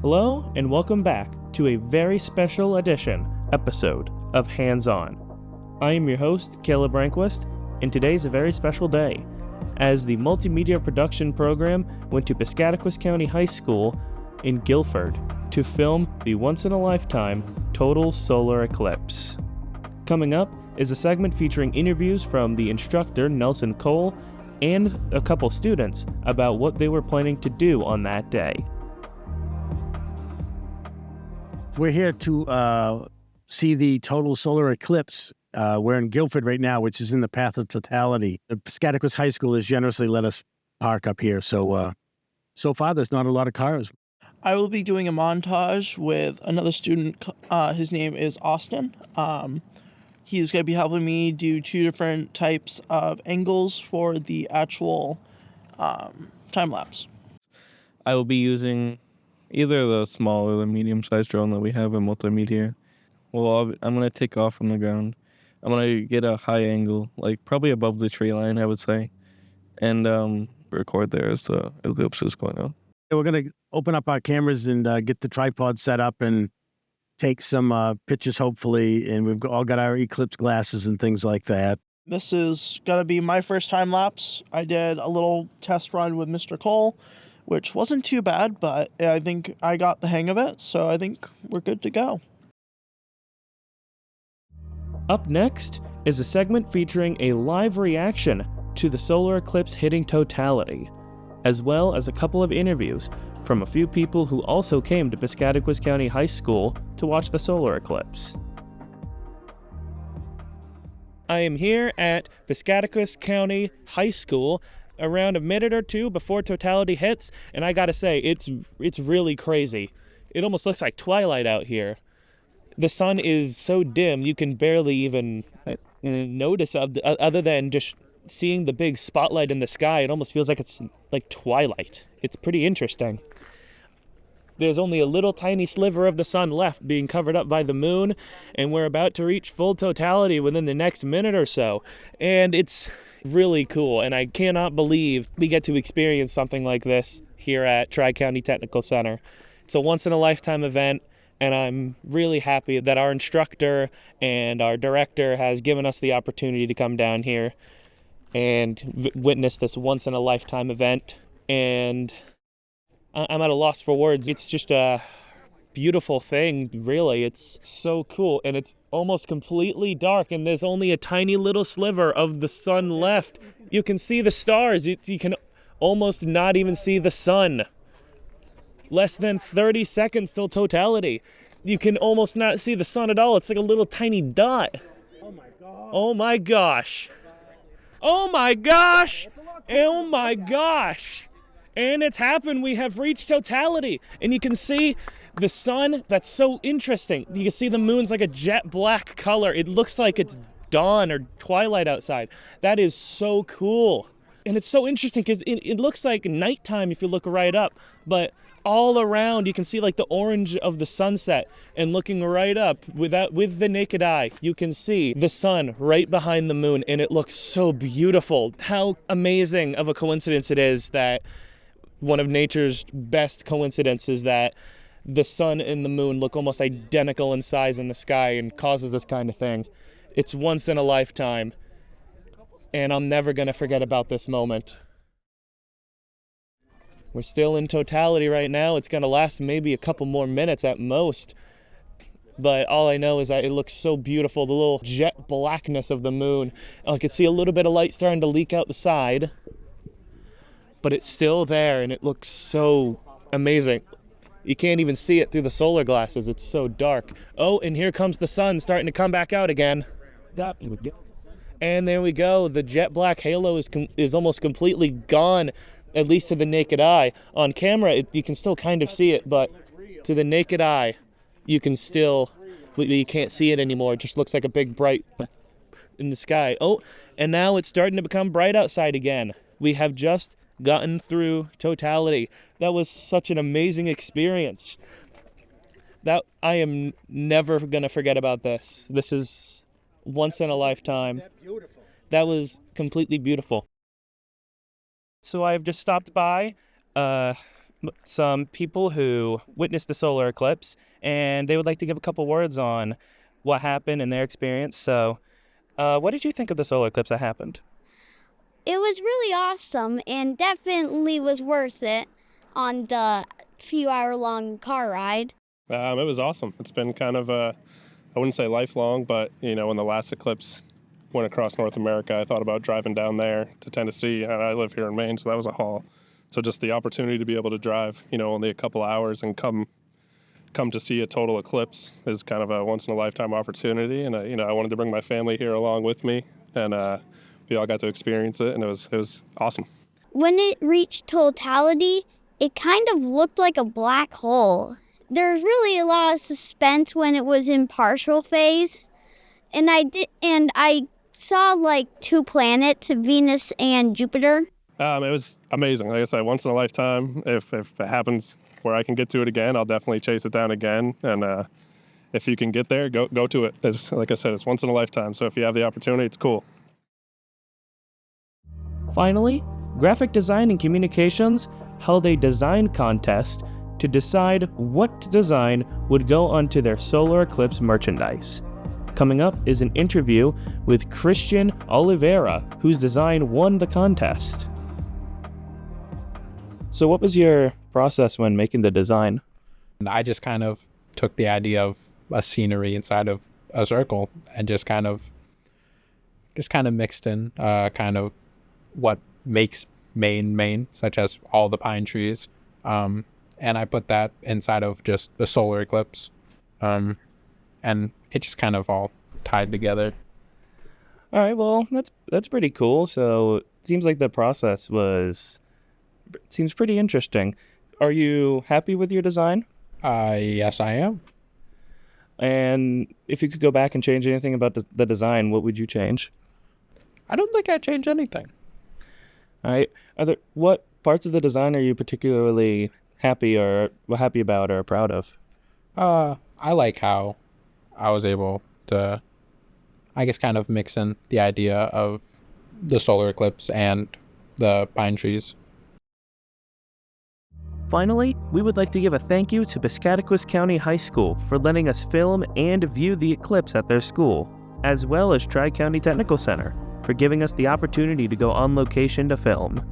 Hello, and welcome back to a very special episode of Hands On. I am your host, Kaleb Ranquist, and today's a very special day, as the Multimedia Production program went to Piscataquis County High School in Guilford to film the once-in-a-lifetime total solar eclipse. Coming up is a segment featuring interviews from the instructor, Nelson Cole, and a couple students about what they were planning to do on that day. We're here to see the total solar eclipse. We're in Guilford right now, which is in the path of totality. The Piscataquis High School has generously let us park up here, so far there's not a lot of cars. I will be doing a montage with another student. His name is Austin. He's going to be helping me do two different types of angles for the actual time-lapse. I will be using either the small or the medium-sized drone that we have in Multimedia. Well, I'm going to take off from the ground. I'm going to get a high angle, like probably above the tree line, I would say, and record there as the eclipse is going on. We're going to open up our cameras and get the tripod set up and take some pictures, hopefully, and we've all got our eclipse glasses and things like that. This is going to be my first time-lapse. I did a little test run with Mr. Cole, which wasn't too bad, but I think I got the hang of it, so I think we're good to go. Up next is a segment featuring a live reaction to the solar eclipse hitting totality, as well as a couple of interviews from a few people who also came to Piscataquis County High School to watch the solar eclipse. I am here at Piscataquis County High School around a minute or two before totality hits, and I gotta say, it's really crazy. It almost looks like twilight out here. The sun is so dim you can barely even notice other than just seeing the big spotlight in the sky. It almost feels like it's like twilight. It's pretty interesting. There's only a little tiny sliver of the sun left being covered up by the moon, and we're about to reach full totality within the next minute or so. And it's really cool, and I cannot believe we get to experience something like this here at Tri-County Technical Center. It's a once-in-a-lifetime event, and I'm really happy that our instructor and our director has given us the opportunity to come down here and witness this once-in-a-lifetime event. And I'm at a loss for words. It's just a beautiful thing, really. It's so cool, and it's almost completely dark, and there's only a tiny little sliver of the sun left. You can see the stars. You can almost not even see the sun. Less than 30 seconds till totality. You can almost not see the sun at all. It's like a little tiny dot. Oh my god. Oh my gosh. Oh my gosh. Oh my gosh. And it's happened. We have reached totality. And you can see the sun. That's so interesting. You can see the moon's like a jet black color. It looks like it's dawn or twilight outside. That is so cool. And it's so interesting because it looks like nighttime if you look right up. But all around you can see like the orange of the sunset, and looking right up with the naked eye you can see the sun right behind the moon, and it looks so beautiful. How amazing of a coincidence it is that one of nature's best coincidences that the sun and the moon look almost identical in size in the sky and causes this kind of thing. It's once in a lifetime, and I'm never going to forget about this moment. We're still in totality right now. It's going to last maybe a couple more minutes at most. But all I know is that it looks so beautiful, the little jet blackness of the moon. I can see a little bit of light starting to leak out the side. But it's still there, and it looks so amazing. You can't even see it through the solar glasses. It's so dark. Oh, and here comes the sun starting to come back out again. And there we go. The jet black halo is almost completely gone, at least to the naked eye. On camera, you can still kind of see it, but to the naked eye, you can't see it anymore. It just looks like a big bright in the sky. Oh, and now it's starting to become bright outside again. We have just gotten through totality. That was such an amazing experience. That I am never going to forget about this. This is once in a lifetime. That was completely beautiful. So I've just stopped by some people who witnessed the solar eclipse, and they would like to give a couple words on what happened in their experience. So, what did you think of the solar eclipse that happened? It was really awesome and definitely was worth it on the few-hour-long car ride. It was awesome. It's been kind of I wouldn't say lifelong, but when the last eclipse went across North America, I thought about driving down there to Tennessee, and I live here in Maine, so that was a haul. So just the opportunity to be able to drive, only a couple hours and come to see a total eclipse is kind of a once in a lifetime opportunity. And I wanted to bring my family here along with me, and we all got to experience it, and it was awesome. When it reached totality, it kind of looked like a black hole. There was really a lot of suspense when it was in partial phase, and I saw like 2 planets, Venus and Jupiter. It was amazing. Like I said, once in a lifetime. If it happens where I can get to it again, I'll definitely chase it down again. And if you can get there, go to it. Like I said, it's once in a lifetime. So if you have the opportunity, it's cool. Finally, graphic design and communications held a design contest to decide what design would go onto their solar eclipse merchandise. Coming up is an interview with Christian Oliveira, whose design won the contest. So what was your process when making the design? And I just kind of took the idea of a scenery inside of a circle and just kind of mixed in kind of what makes Maine, such as all the pine trees. And I put that inside of just the solar eclipse. And it just kind of all tied together. All right, well, that's pretty cool. So it seems like the process seems pretty interesting. Are you happy with your design? Yes, I am. And if you could go back and change anything about the design, what would you change? I don't think I'd change anything. All right. What parts of the design are you particularly happy about or proud of? I like how I was able to, I guess, kind of mix in the idea of the solar eclipse and the pine trees. Finally, we would like to give a thank you to Piscataquis County High School for letting us film and view the eclipse at their school, as well as Tri-County Technical Center for giving us the opportunity to go on location to film.